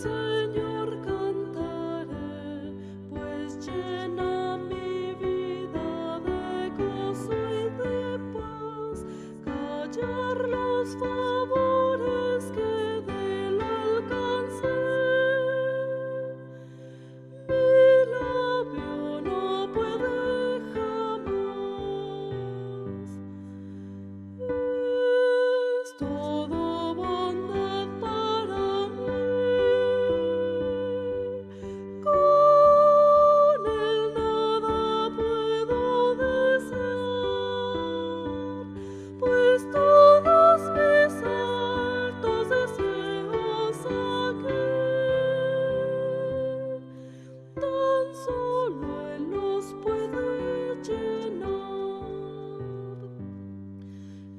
Señor cantaré, pues llena mi vida de gozo y de paz, callar los favores que del alcancé. Mi labio no puede jamás. Es todo bondad para mí. Con él nada puedo desear, pues todos mis altos deseos aquí tan solo él los puede llenar.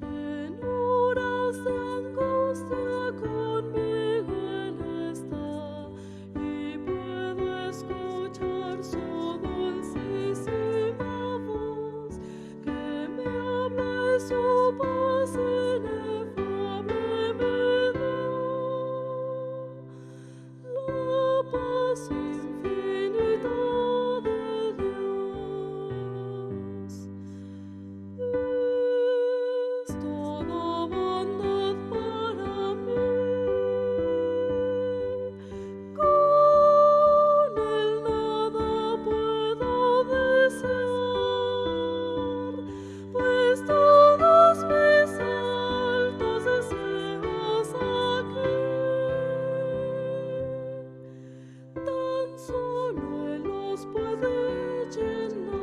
En horas de angustia conmigo él está, y puedo escuchar su dulcísima voz que me habla y su paz inefable me da. La paz infinita de Dios es toda bondad para mí. Con él nada puedo desear, pues todos mis altos deseos aquí tan solo él los puede llenar.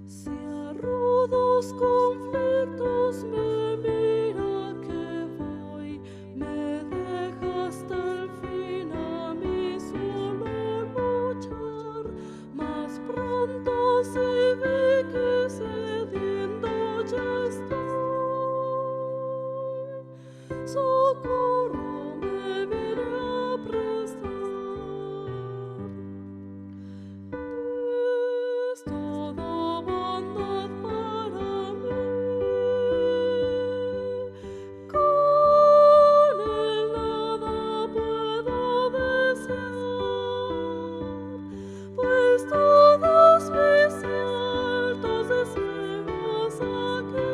Si a rudos conflictos me mira que voy, me deja hasta el fin a mí solo luchar, mas pronto si vi que cediendo ya estoy, socorro me viene a prestar. Es toda bondad para mí. Con él nada puedo desear, pues todos mis altos deseos aquí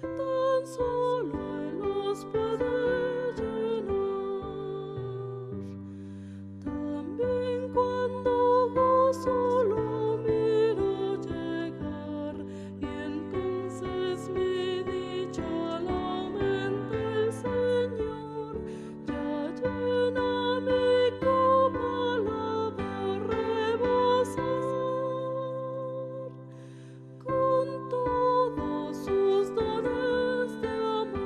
tan solo él los puede llenar. También cuando gozo lo miro llegar, y entonces mi dicha la aumenta el Señor, ya llena mi copa, la veo rebosar con todos sus dones de amor.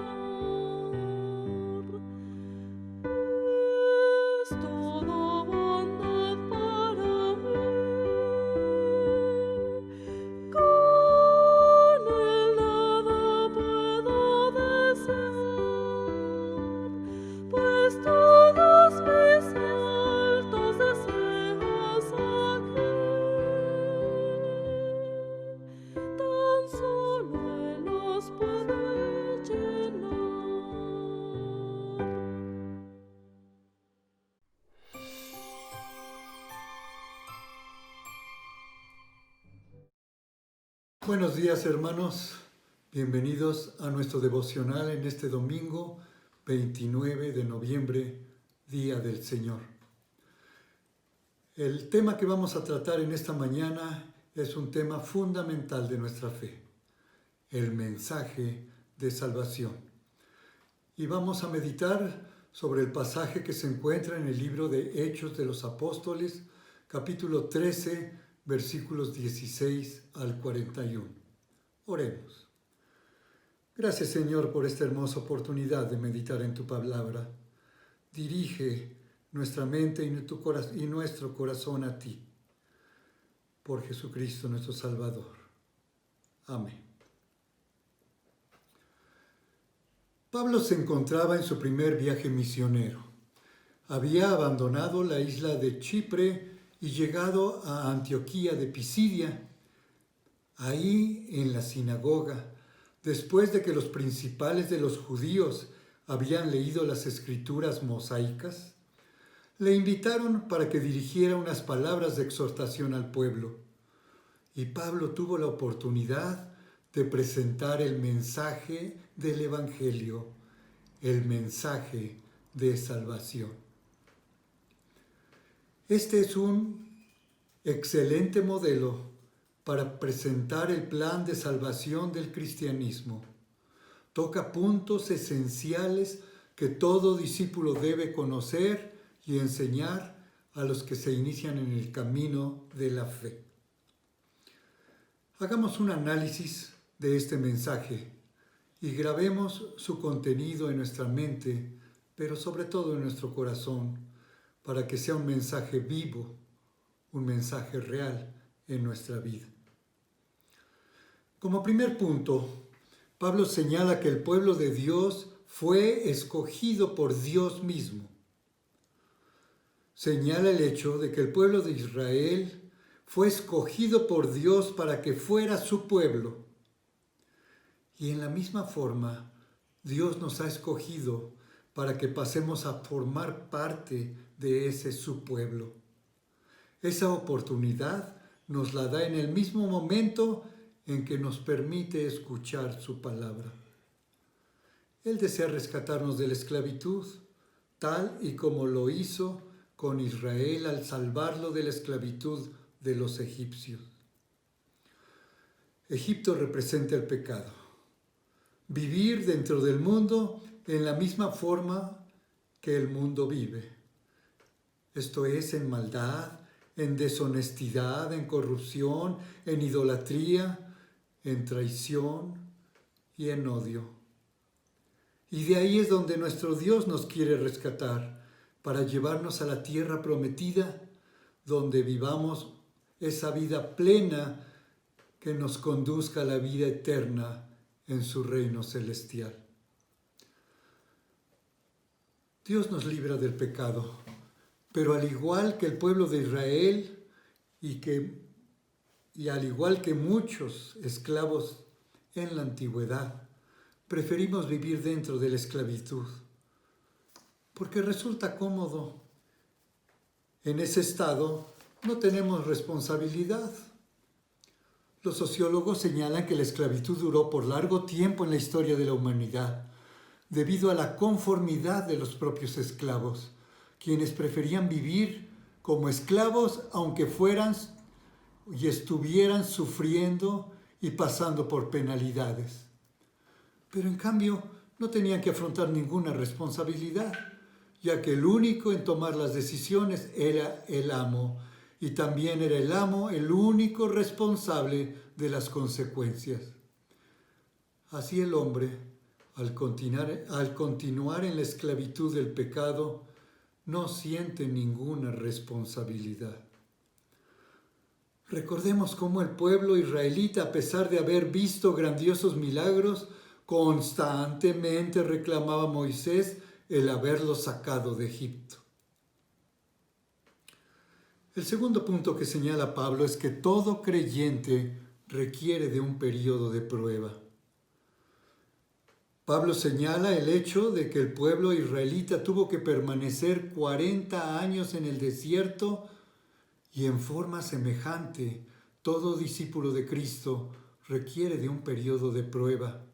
Es toda bondad para mí. Con él nada puedo desear, pues todos mis altos deseos aquí tan solo él los puede llenar. Buenos días, hermanos. Bienvenidos a nuestro devocional en este domingo 29 de noviembre, Día del Señor. El tema que vamos a tratar en esta mañana es un tema fundamental de nuestra fe, el mensaje de salvación. Y vamos a meditar sobre el pasaje que se encuentra en el libro de Hechos de los Apóstoles, capítulo 13, versículos 16 al 41. Oremos. Gracias, Señor, por esta hermosa oportunidad de meditar en tu palabra. Dirige nuestra mente y nuestro corazón a ti. Por Jesucristo nuestro Salvador. Amén. Pablo se encontraba en su primer viaje misionero. Había abandonado la isla de Chipre y llegado a Antioquía de Pisidia. Ahí, en la sinagoga, después de que los principales de los judíos habían leído las escrituras mosaicas, le invitaron para que dirigiera unas palabras de exhortación al pueblo. Y Pablo tuvo la oportunidad de presentar el mensaje del Evangelio, el mensaje de salvación. Este es un excelente modelo para presentar el plan de salvación del cristianismo. Toca puntos esenciales que todo discípulo debe conocer y enseñar a los que se inician en el camino de la fe. Hagamos un análisis de este mensaje y grabemos su contenido en nuestra mente, pero sobre todo en nuestro corazón, para que sea un mensaje vivo, un mensaje real en nuestra vida. Como primer punto, Pablo señala que el pueblo de Dios fue escogido por Dios mismo. Señala el hecho de que el pueblo de Israel fue escogido por Dios para que fuera su pueblo. Y en la misma forma, Dios nos ha escogido para que pasemos a formar parte de ese su pueblo. Esa oportunidad nos la da en el mismo momento en que nos permite escuchar su palabra. Él desea rescatarnos de la esclavitud, tal y como lo hizo con Israel al salvarlo de la esclavitud de los egipcios. Egipto representa el pecado. Vivir dentro del mundo en la misma forma que el mundo vive. Esto es, en maldad, en deshonestidad, en corrupción, en idolatría, en traición y en odio. Y de ahí es donde nuestro Dios nos quiere rescatar, para llevarnos a la tierra prometida, donde vivamos esa vida plena que nos conduzca a la vida eterna en su reino celestial. Dios nos libra del pecado, pero al igual que el pueblo de Israel y al igual que muchos esclavos en la antigüedad, preferimos vivir dentro de la esclavitud, porque resulta cómodo. En ese estado no tenemos responsabilidad. Los sociólogos señalan que la esclavitud duró por largo tiempo en la historia de la humanidad, debido a la conformidad de los propios esclavos, quienes preferían vivir como esclavos aunque fueran y estuvieran sufriendo y pasando por penalidades. Pero en cambio no tenían que afrontar ninguna responsabilidad, ya que el único en tomar las decisiones era el amo, y también era el amo el único responsable de las consecuencias. Así el hombre, al continuar en la esclavitud del pecado, no siente ninguna responsabilidad. Recordemos cómo el pueblo israelita, a pesar de haber visto grandiosos milagros, constantemente reclamaba a Moisés el haberlo sacado de Egipto. El segundo punto que señala Pablo es que todo creyente requiere de un periodo de prueba. Pablo señala el hecho de que el pueblo israelita tuvo que permanecer 40 años en el desierto, y en forma semejante, todo discípulo de Cristo requiere de un periodo de prueba,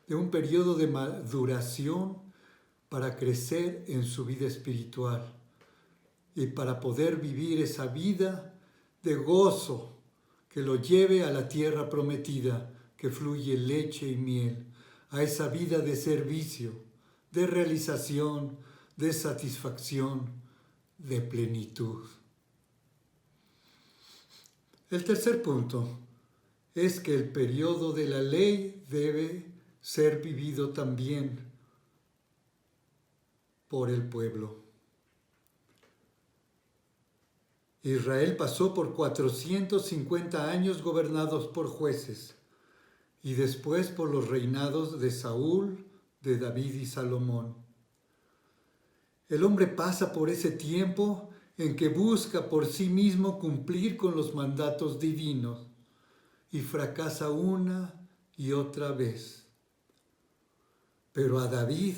de un periodo de maduración para crecer en su vida espiritual y para poder vivir esa vida de gozo que lo lleve a la tierra prometida, que fluye leche y miel, a esa vida de servicio, de realización, de satisfacción, de plenitud. El tercer punto es que el periodo de la ley debe ser vivido también por el pueblo. Israel pasó por 450 años gobernados por jueces y después por los reinados de Saúl, de David y Salomón. El hombre pasa por ese tiempo en que busca por sí mismo cumplir con los mandatos divinos y fracasa una y otra vez. Pero a David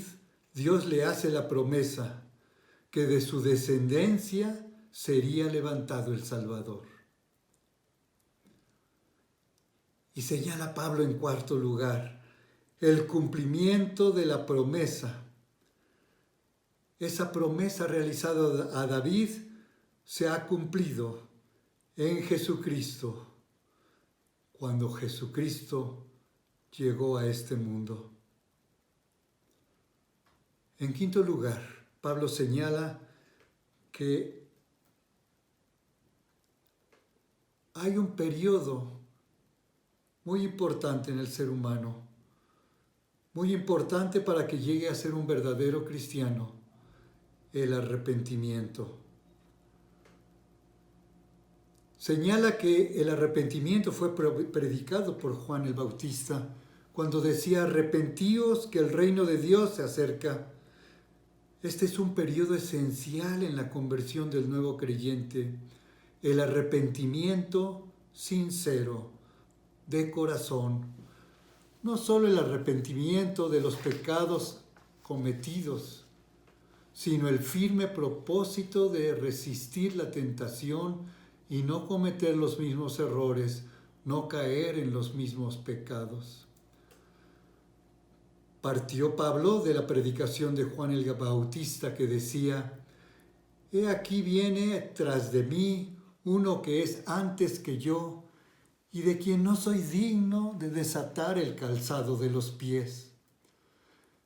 Dios le hace la promesa que de su descendencia sería levantado el Salvador. Y señala Pablo en cuarto lugar, el cumplimiento de la promesa. Esa promesa realizada a David se ha cumplido en Jesucristo, cuando Jesucristo llegó a este mundo. En quinto lugar, Pablo señala que hay un periodo muy importante en el ser humano, muy importante para que llegue a ser un verdadero cristiano, el arrepentimiento. Señala que el arrepentimiento fue predicado por Juan el Bautista cuando decía: arrepentíos que el reino de Dios se acerca. Este es un periodo esencial en la conversión del nuevo creyente, el arrepentimiento sincero, de corazón. No solo el arrepentimiento de los pecados cometidos, sino el firme propósito de resistir la tentación y no cometer los mismos errores, no caer en los mismos pecados. Partió Pablo de la predicación de Juan el Bautista que decía: he aquí viene tras de mí uno que es antes que yo, y de quien no soy digno de desatar el calzado de los pies,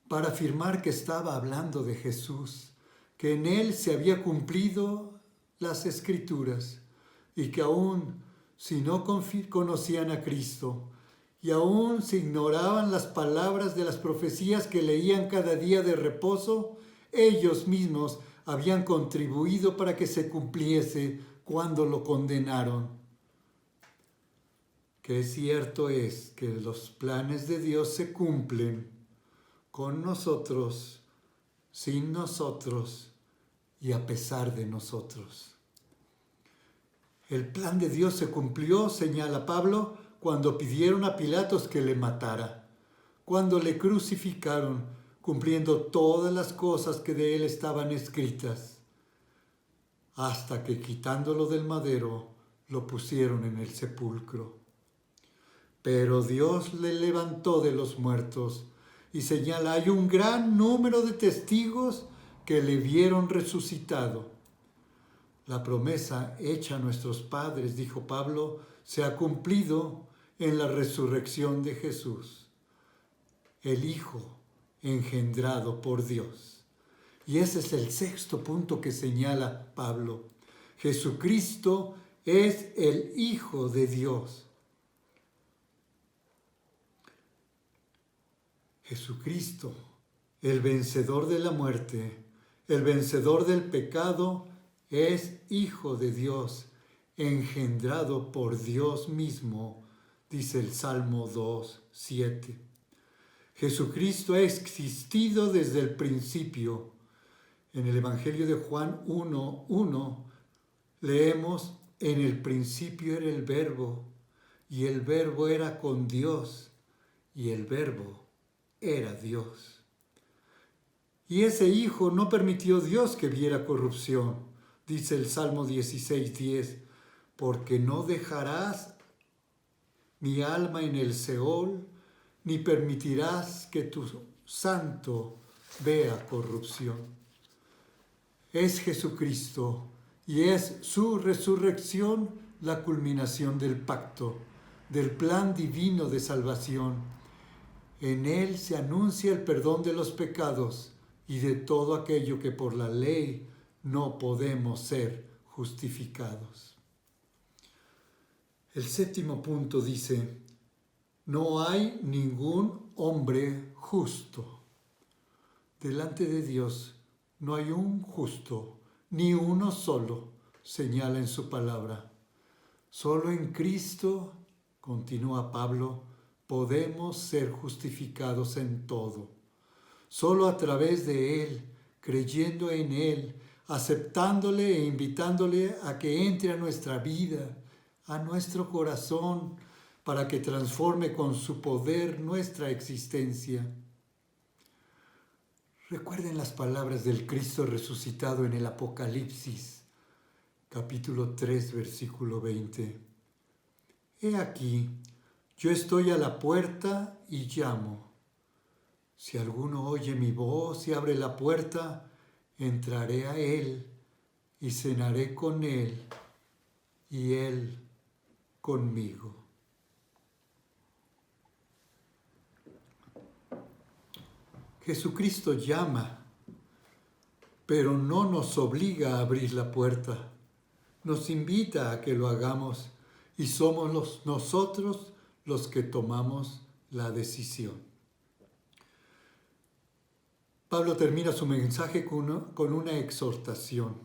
para afirmar que estaba hablando de Jesús, que en él se había cumplido las Escrituras, y que aún si no conocían a Cristo, y aún si ignoraban las palabras de las profecías que leían cada día de reposo, ellos mismos habían contribuido para que se cumpliese cuando lo condenaron. Que cierto es que los planes de Dios se cumplen con nosotros, sin nosotros y a pesar de nosotros. El plan de Dios se cumplió, señala Pablo, cuando pidieron a Pilatos que le matara, cuando le crucificaron, cumpliendo todas las cosas que de él estaban escritas, hasta que quitándolo del madero, lo pusieron en el sepulcro. Pero Dios le levantó de los muertos y señala: hay un gran número de testigos que le vieron resucitado. La promesa hecha a nuestros padres, dijo Pablo, se ha cumplido en la resurrección de Jesús, el Hijo engendrado por Dios. Y ese es el sexto punto que señala Pablo. Jesucristo es el Hijo de Dios. Jesucristo, el vencedor de la muerte, el vencedor del pecado, es Hijo de Dios, engendrado por Dios mismo, dice el Salmo 2:7. Jesucristo ha existido desde el principio. En el Evangelio de Juan 1:1 leemos: en el principio era el Verbo, y el Verbo era con Dios, y el Verbo era Dios. Y ese Hijo no permitió Dios que viera corrupción, dice el Salmo 16:10, porque no dejarás mi alma en el Seol, ni permitirás que tu santo vea corrupción. Es Jesucristo y es su resurrección la culminación del pacto, del plan divino de salvación. En él se anuncia el perdón de los pecados y de todo aquello que por la ley no podemos ser justificados. El séptimo punto dice: no hay ningún hombre justo. Delante de Dios no hay un justo, ni uno solo, señala en su palabra. Solo en Cristo, continúa Pablo, podemos ser justificados en todo. Solo a través de Él, creyendo en Él, aceptándole e invitándole a que entre a nuestra vida, a nuestro corazón, para que transforme con su poder nuestra existencia. Recuerden las palabras del Cristo resucitado en el Apocalipsis, capítulo 3, versículo 20. He aquí, yo estoy a la puerta y llamo. Si alguno oye mi voz y abre la puerta, entraré a él y cenaré con él y él conmigo. Jesucristo llama, pero no nos obliga a abrir la puerta. Nos invita a que lo hagamos y somos nosotros los que tomamos la decisión. Pablo termina su mensaje con una exhortación.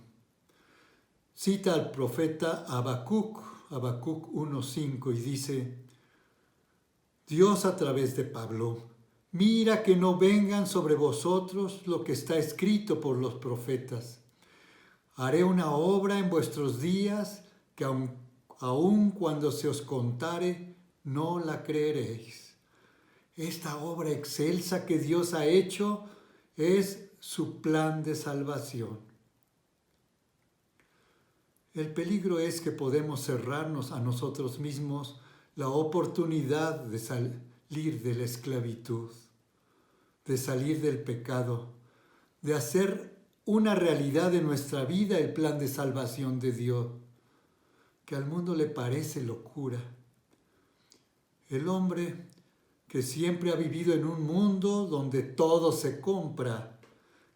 Cita al profeta Habacuc 1:5 y dice: Dios a través de Pablo, mira que no vengan sobre vosotros lo que está escrito por los profetas. Haré una obra en vuestros días que aun cuando se os contare, no la creeréis. Esta obra excelsa que Dios ha hecho es su plan de salvación. El peligro es que podemos cerrarnos a nosotros mismos la oportunidad de salir de la esclavitud, de salir del pecado, de hacer una realidad de nuestra vida el plan de salvación de Dios, que al mundo le parece locura. El hombre que siempre ha vivido en un mundo donde todo se compra,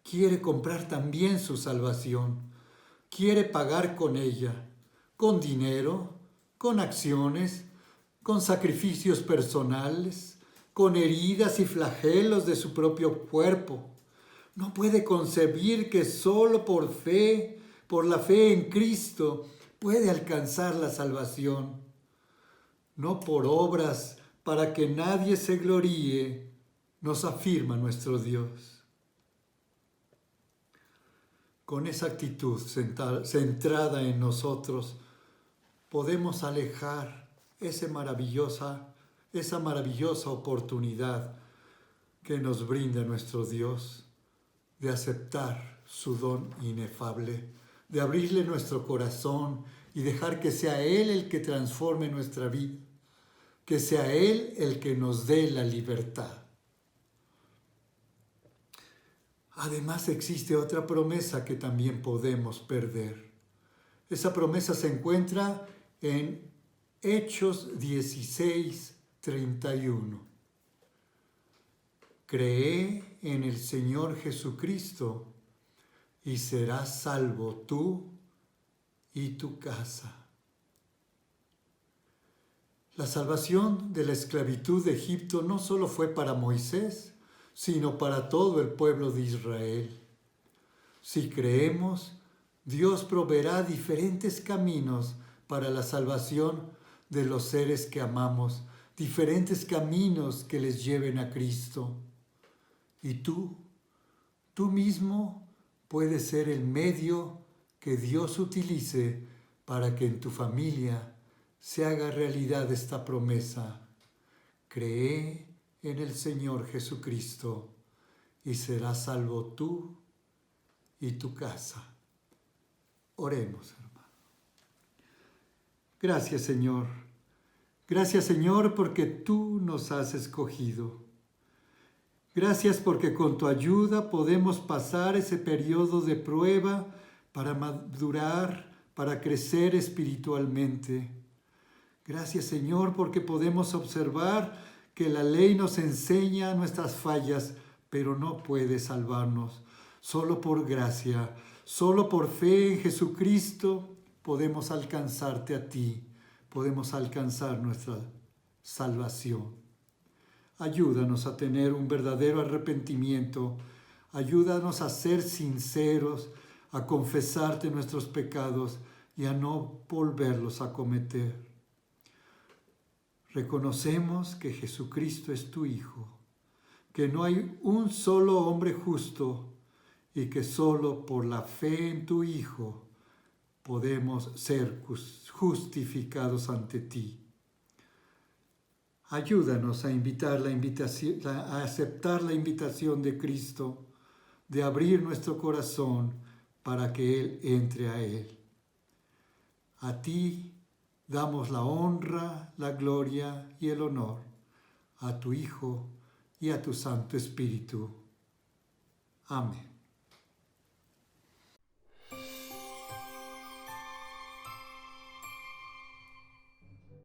quiere comprar también su salvación, quiere pagar con ella, con dinero, con acciones, con sacrificios personales, con heridas y flagelos de su propio cuerpo. No puede concebir que solo por la fe en Cristo, puede alcanzar la salvación. No por obras para que nadie se gloríe, nos afirma nuestro Dios. Con esa actitud centrada en nosotros, podemos alejar esa maravillosa oportunidad que nos brinda nuestro Dios de aceptar su don inefable, de abrirle nuestro corazón y dejar que sea Él el que transforme nuestra vida, que sea Él el que nos dé la libertad. Además existe otra promesa que también podemos perder. Esa promesa se encuentra en Hechos 16:31. Cree en el Señor Jesucristo y serás salvo tú y tu casa. La salvación de la esclavitud de Egipto no solo fue para Moisés, sino para todo el pueblo de Israel. Si creemos, Dios proveerá diferentes caminos para la salvación de los seres que amamos, diferentes caminos que les lleven a Cristo. Y tú mismo puedes ser el medio que Dios utilice para que en tu familia se haga realidad esta promesa. Cree en el Señor Jesucristo y serás salvo tú y tu casa. Oremos, hermano. Gracias, Señor. Gracias, Señor, porque tú nos has escogido. Gracias porque con tu ayuda podemos pasar ese periodo de prueba para madurar, para crecer espiritualmente. Gracias, Señor, porque podemos observar que la ley nos enseña nuestras fallas, pero no puede salvarnos. Solo por gracia, solo por fe en Jesucristo podemos alcanzarte a ti, podemos alcanzar nuestra salvación. Ayúdanos a tener un verdadero arrepentimiento, ayúdanos a ser sinceros, a confesarte nuestros pecados y a no volverlos a cometer. Reconocemos que Jesucristo es tu Hijo, que no hay un solo hombre justo y que solo por la fe en tu Hijo podemos ser justificados ante ti. Ayúdanos a aceptar la invitación de Cristo de abrir nuestro corazón para que Él entre a Él. A ti damos la honra, la gloria y el honor, a tu Hijo y a tu Santo Espíritu. Amén.